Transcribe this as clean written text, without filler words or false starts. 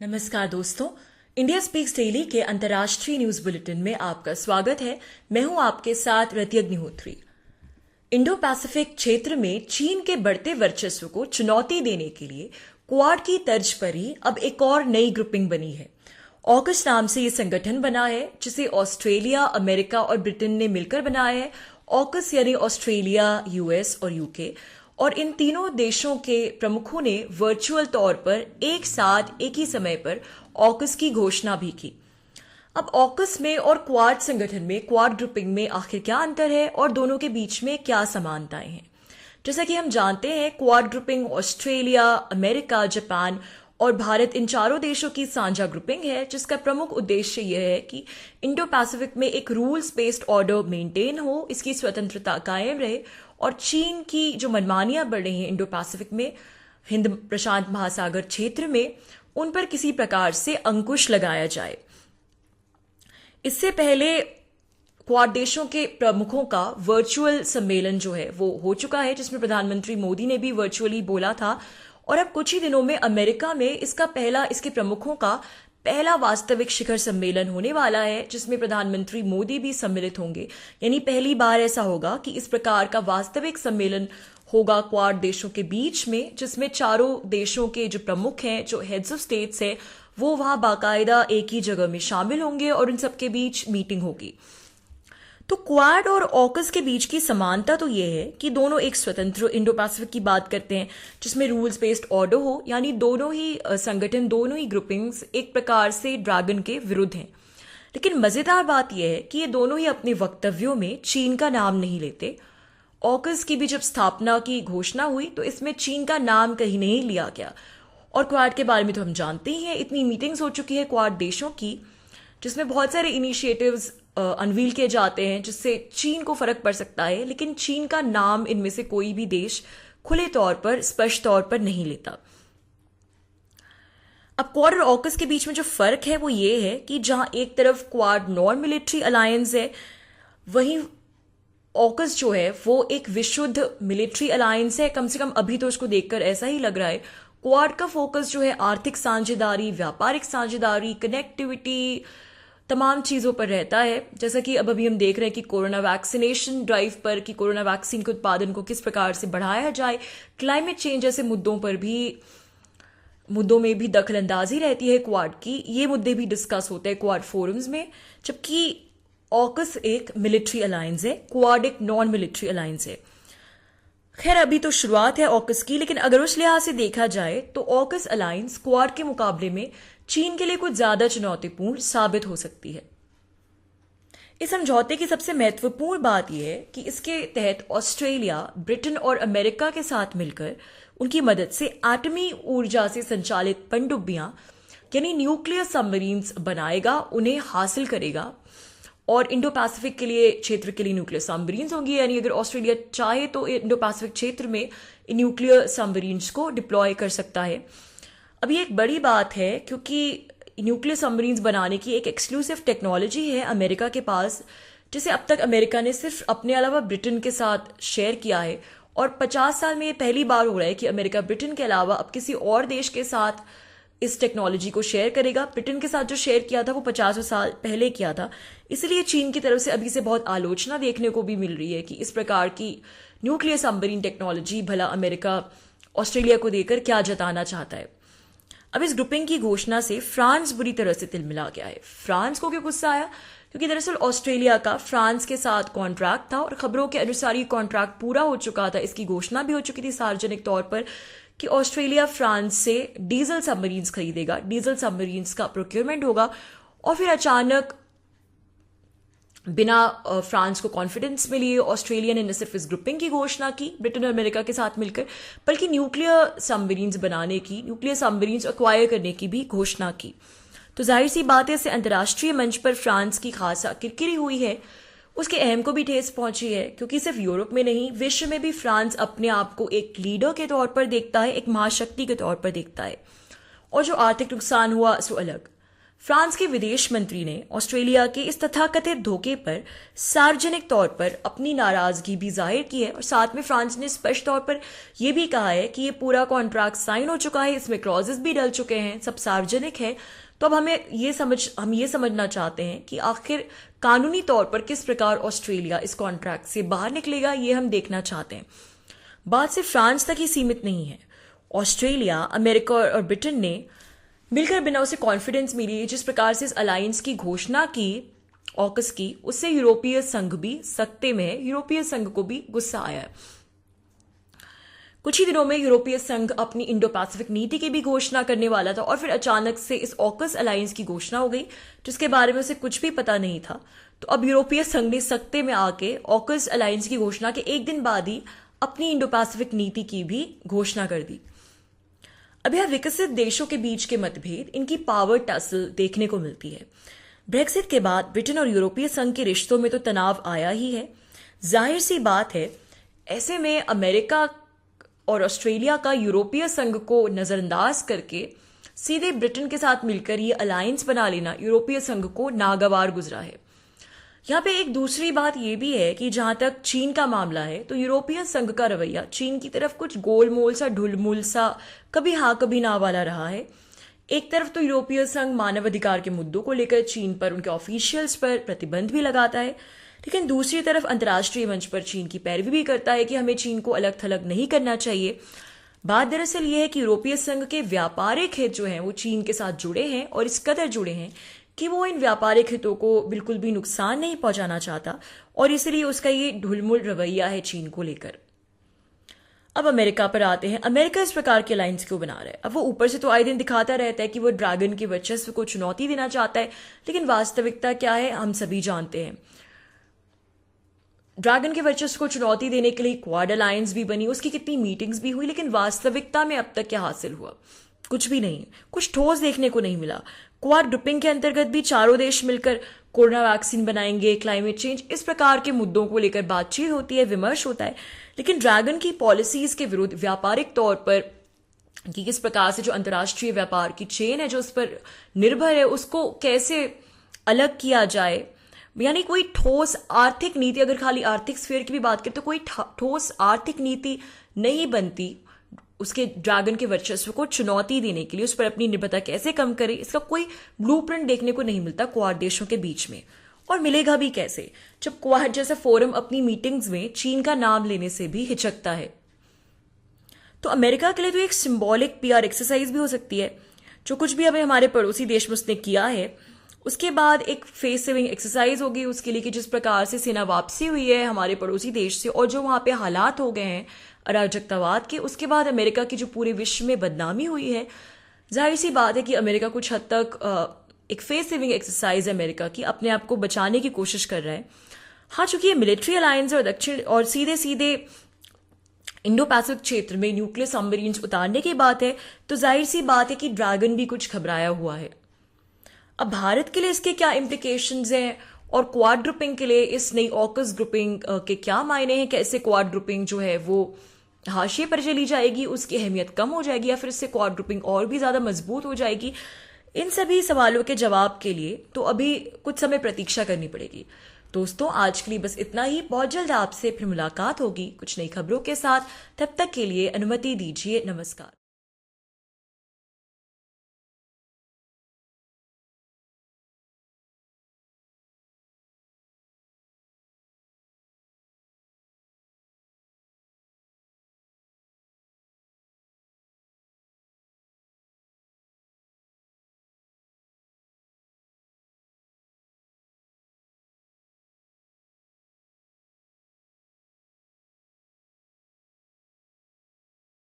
नमस्कार दोस्तों, India speaks daily के अंतर्राष्ट्रीय न्यूज बुलेटिन में आपका स्वागत है। मैं हूं आपके साथ रति अग्निहोत्री। इंडो पैसिफिक क्षेत्र में चीन के बढ़ते वर्चस्व को चुनौती देने के लिए क्वाड की तर्ज पर ही अब एक और नई ग्रुपिंग बनी है। ऑकस नाम से ये संगठन बना है, जिसे ऑस्ट्रेलिया, अमेरिका और ब्रिटेन ने मिलकर बनाया है। ऑकस यानी ऑस्ट्रेलिया, यूएस और यूके, और इन तीनों देशों के प्रमुखों ने वर्चुअल तौर पर एक साथ एक ही समय पर ऑकस की घोषणा भी की। अब ऑकस में और क्वाड संगठन में, क्वाड ग्रुपिंग में आखिर क्या अंतर है और दोनों के बीच में क्या समानताएं हैं? जैसा कि हम जानते हैं, quad grouping Australia, America, Japan और भारत, इन चारों देशों की साझा ग्रुपिंग है, जिसका प्रमुख उद्देश्य यह है कि इंडो पैसिफिक में एक रूल्स बेस्ड ऑर्डर मेंटेन हो, इसकी स्वतंत्रता कायम रहे और चीन की जो मनमानियां बढ़ रही हैं इंडो पैसिफिक में, हिंद प्रशांत महासागर क्षेत्र में, उन पर किसी प्रकार से अंकुश लगाया जाए। इससे पहले क्वाड देशों के प्रमुखों का वर्चुअल सम्मेलन जो है वो हो चुका है, जिसमें प्रधानमंत्री मोदी ने भी वर्चुअली बोला था। और अब कुछ ही दिनों में अमेरिका में इसके प्रमुखों का पहला वास्तविक शिखर सम्मेलन होने वाला है, जिसमें प्रधानमंत्री मोदी भी सम्मिलित होंगे। यानी पहली बार ऐसा होगा कि इस प्रकार का वास्तविक सम्मेलन होगा क्वाड देशों के बीच में, जिसमें चारों देशों के जो प्रमुख हैं, जो हेड्स ऑफ स्टेट्स हैं, वो वहां बाकायदा एक ही जगह में शामिल होंगे और उन सबके बीच मीटिंग होगी। तो क्वाड और ऑकस के बीच की समानता तो यह है कि दोनों एक स्वतंत्र इंडो पैसिफिक की बात करते हैं, जिसमें रूल्स बेस्ड ऑर्डर हो। यानी दोनों ही संगठन, दोनों ही ग्रुपिंग्स एक प्रकार से ड्रैगन के विरुद्ध हैं। लेकिन मजेदार बात यह है कि ये दोनों ही अपने वक्तव्यों में चीन का नाम नहीं लेते। ऑकस की भी जब स्थापना की घोषणा हुई तो इसमें चीन का नाम कहीं नहीं लिया गया। और क्वाड के बारे में तो हम जानते ही हैं, इतनी मीटिंग्स हो चुकी है क्वाड देशों की, जिसमें बहुत सारे इनिशिएटिव्स अनवील किए जाते हैं जिससे चीन को फर्क पड़ सकता है, लेकिन चीन का नाम इनमें से कोई भी देश खुले तौर पर, स्पष्ट तौर पर नहीं लेता। अब क्वाड और ऑकस के बीच में जो फर्क है वो ये है कि जहां एक तरफ क्वाड नॉन मिलिट्री अलायंस है, वहीं ऑकस जो है वो एक विशुद्ध मिलिट्री अलायंस है। कम से कम अभी तो उसको देखकर ऐसा ही लग रहा है। क्वाड का फोकस जो है आर्थिक साझेदारी, व्यापारिक साझेदारी, कनेक्टिविटी, तमाम चीजों पर रहता है। जैसा कि अब अभी हम देख रहे हैं कि कोरोना वैक्सीनेशन ड्राइव पर, कि कोरोना वैक्सीन के उत्पादन को किस प्रकार से बढ़ाया जाए, क्लाइमेट चेंज जैसे मुद्दों में भी दखल अंदाजी रहती है क्वाड की। ये मुद्दे भी डिस्कस होते हैं क्वाड फोरम्स में। जबकि ऑकस एक मिलिट्री अलायंस है, क्वाड एक नॉन मिलिट्री अलायंस है। खैर, अभी तो शुरुआत है ऑकस की, लेकिन अगर उस लिहाज से देखा जाए तो ऑकस अलायंस क्वाड के मुकाबले में चीन के लिए कुछ ज्यादा चुनौतीपूर्ण साबित हो सकती है। इस समझौते की सबसे महत्वपूर्ण बात यह है कि इसके तहत ऑस्ट्रेलिया, ब्रिटेन और अमेरिका के साथ मिलकर उनकी मदद से एटमी ऊर्जा से संचालित पनडुब्बियां यानी न्यूक्लियर सबमरीन्स बनाएगा, उन्हें हासिल करेगा। और इंडो पैसिफिक के लिए, क्षेत्र के लिए न्यूक्लियर सबमरीन्स होंगी। यानी अगर ऑस्ट्रेलिया चाहे तो इंडो पैसिफिक क्षेत्र में न्यूक्लियर सबमरीन्स को डिप्लॉय कर सकता है। अब ये एक बड़ी बात है, क्योंकि न्यूक्लियर सबमरीन्स बनाने की एक एक्सक्लूसिव टेक्नोलॉजी है अमेरिका के पास, जिसे अब तक अमेरिका ने सिर्फ अपने अलावा ब्रिटेन के साथ शेयर किया है। और 50 साल में ये पहली बार हो रहा है कि अमेरिका ब्रिटेन के अलावा अब किसी और देश के साथ इस टेक्नोलॉजी को शेयर करेगा। ब्रिटेन के साथ जो शेयर किया था वो 50 साल पहले किया था। इसलिए चीन की तरफ से अभी से बहुत आलोचना देखने को भी मिल रही है कि इस प्रकार की न्यूक्लियर सबमरीन टेक्नोलॉजी भला अमेरिका ऑस्ट्रेलिया को देकर क्या जताना चाहता है। अब इस ग्रुपिंग की घोषणा से फ्रांस बुरी तरह से तिलमिला गया है। फ्रांस को क्यों गुस्सा आया? क्योंकि दरअसल ऑस्ट्रेलिया का फ्रांस के साथ कॉन्ट्रैक्ट था और खबरों के अनुसार ये कॉन्ट्रैक्ट पूरा हो चुका था। इसकी घोषणा भी हो चुकी थी सार्वजनिक तौर पर कि ऑस्ट्रेलिया फ्रांस से डीजल सबमरीन्स खरीदेगा, डीजल सबमरीन्स का प्रोक्योरमेंट होगा। और फिर अचानक बिना फ्रांस को कॉन्फिडेंस में लिए ऑस्ट्रेलिया ने न सिर्फ इस ग्रुपिंग की घोषणा की ब्रिटेन और अमेरिका के साथ मिलकर, बल्कि न्यूक्लियर सबमरीन्स बनाने की, न्यूक्लियर सबमरीन्स एक्वायर करने की भी घोषणा की। तो जाहिर सी बात है, इससे अंतर्राष्ट्रीय मंच पर फ्रांस की खासा किरकिरी हुई है, उसके अहम को भी ठेस पहुंची है। क्योंकि सिर्फ यूरोप में नहीं, विश्व में भी फ्रांस अपने आप को एक लीडर के तौर पर देखता है, एक महाशक्ति के तौर पर देखता है। और जो आर्थिक नुकसान हुआ सो अलग। फ्रांस के विदेश मंत्री ने ऑस्ट्रेलिया के इस तथाकथित धोखे पर सार्वजनिक तौर पर अपनी नाराजगी भी जाहिर की है और साथ में फ्रांस ने स्पष्ट तौर पर यह भी कहा है कि ये पूरा कॉन्ट्रैक्ट साइन हो चुका है, इसमें क्लॉजेस भी डल चुके हैं, सब सार्वजनिक है। तो अब हम ये समझना चाहते हैं कि आखिर कानूनी तौर पर किस प्रकार ऑस्ट्रेलिया इस कॉन्ट्रैक्ट से बाहर निकलेगा, ये हम देखना चाहते हैं। बात सिर्फ फ्रांस तक ही सीमित नहीं है। ऑस्ट्रेलिया, अमेरिका और ब्रिटेन ने मिलकर बिना उसे कॉन्फिडेंस मिली जिस प्रकार से इस अलायंस की घोषणा की ऑकस की, उससे यूरोपीय संघ भी सकते में है। यूरोपीय संघ को भी गुस्सा आया है। कुछ ही दिनों में यूरोपीय संघ अपनी इंडो पैसिफिक नीति की भी घोषणा करने वाला था और फिर अचानक से इस ऑकस अलायंस की घोषणा हो गई जिसके बारे में उसे कुछ भी पता नहीं था। तो अब यूरोपीय संघ ने सकते में आके ऑकस अलायंस की घोषणा के एक दिन बाद ही अपनी इंडो पैसिफिक नीति की भी घोषणा कर दी। अब यह विकसित देशों के बीच के मतभेद, इनकी पावर टसल देखने को मिलती है। ब्रेक्सिट के बाद ब्रिटेन और यूरोपीय संघ के रिश्तों में तो तनाव आया ही है। जाहिर सी बात है, ऐसे में अमेरिका और ऑस्ट्रेलिया का यूरोपीय संघ को नजरअंदाज करके सीधे ब्रिटेन के साथ मिलकर ये अलायंस बना लेना यूरोपीय संघ को नागवार गुजरा है। यहाँ पे एक दूसरी बात यह भी है कि जहां तक चीन का मामला है तो यूरोपीय संघ का रवैया चीन की तरफ कुछ गोलमोल सा, ढुलमुल सा, कभी हाँ कभी ना वाला रहा है। एक तरफ तो यूरोपीय संघ मानवाधिकार के मुद्दों को लेकर चीन पर, उनके ऑफिशियल्स पर प्रतिबंध भी लगाता है, लेकिन दूसरी तरफ अंतर्राष्ट्रीय मंच पर चीन की पैरवी भी करता है कि हमें चीन को अलग थलग नहीं करना चाहिए। बात दरअसल ये है कि यूरोपीय संघ के व्यापारिक हित जो हैं वो चीन के साथ जुड़े हैं और इस कदर जुड़े हैं कि वो इन व्यापारिक हितों को बिल्कुल भी नुकसान नहीं पहुंचाना चाहता और इसलिए उसका ये ढुलमुल रवैया है चीन को लेकर। अब अमेरिका पर आते हैं। अमेरिका इस प्रकार के अलायंस क्यों बना रहा है? अब वो ऊपर से तो आए दिन दिखाता रहता है कि वो ड्रैगन के वर्चस्व को चुनौती देना चाहता है, लेकिन वास्तविकता क्या है हम सभी जानते हैं। ड्रैगन के वर्चस्व को चुनौती देने के लिए क्वाड अलायंस भी बनी, उसकी कितनी मीटिंग्स भी हुई, लेकिन वास्तविकता में अब तक क्या हासिल हुआ? कुछ भी नहीं, कुछ ठोस देखने को नहीं मिला। क्वाड ग्रुपिंग के अंतर्गत भी चारों देश मिलकर कोरोना वैक्सीन बनाएंगे, क्लाइमेट चेंज, इस प्रकार के मुद्दों को लेकर बातचीत होती है, विमर्श होता है, लेकिन ड्रैगन की पॉलिसीज के विरुद्ध व्यापारिक तौर पर कि किस प्रकार से जो अंतर्राष्ट्रीय व्यापार की चेन है जो उस पर निर्भर है उसको कैसे अलग किया जाए, यानी कोई ठोस आर्थिक नीति, अगर खाली आर्थिक स्फीयर की भी बात करें तो कोई ठोस आर्थिक नीति नहीं बनती उसके ड्रैगन के वर्चस्व को चुनौती देने के लिए। उस पर अपनी निर्भरता कैसे कम करे, इसका कोई ब्लूप्रिंट देखने को नहीं मिलता क्वाड देशों के बीच में, और मिलेगा भी कैसे जब क्वाड जैसा फोरम अपनी मीटिंग्स में चीन का नाम लेने से भी हिचकता है। तो अमेरिका के लिए तो एक सिंबॉलिक पीआर एक्सरसाइज भी हो सकती है। जो कुछ भी अभी हमारे पड़ोसी देश में उसने किया है उसके बाद एक फेस सेविंग एक्सरसाइज होगी उसके लिए कि जिस प्रकार से सेना वापसी हुई है हमारे पड़ोसी देश से और जो वहां पे हालात हो गए हैं अराजकतावाद के, उसके बाद अमेरिका की जो पूरे विश्व में बदनामी हुई है, जाहिर सी बात है कि अमेरिका कुछ हद तक एक फेस सेविंग एक्सरसाइज अमेरिका की अपने आप को बचाने की कोशिश कर रहा है। हाँ, चूंकि ये मिलिट्री अलायंस और दक्षिण और सीधे सीधे इंडो पैसिफिक क्षेत्र में न्यूक्लियर सबमरीन्स उतारने की बात है तो जाहिर सी बात है कि ड्रैगन भी कुछ घबराया हुआ है। अब भारत के लिए इसके क्या इम्प्लीकेशंस हैं और क्वाड ग्रुपिंग के लिए इस नई ऑकस ग्रुपिंग के क्या मायने हैं? कैसे क्वाड ग्रुपिंग जो है वो हाशिए पर चली जाएगी, उसकी अहमियत कम हो जाएगी या फिर इससे क्वाड ग्रुपिंग और भी ज्यादा मजबूत हो जाएगी? इन सभी सवालों के जवाब के लिए तो अभी कुछ समय प्रतीक्षा करनी पड़ेगी। दोस्तों, आज के लिए बस इतना ही। बहुत जल्द आपसे फिर मुलाकात होगी कुछ नई खबरों के साथ। तब तक के लिए अनुमति दीजिए। नमस्कार।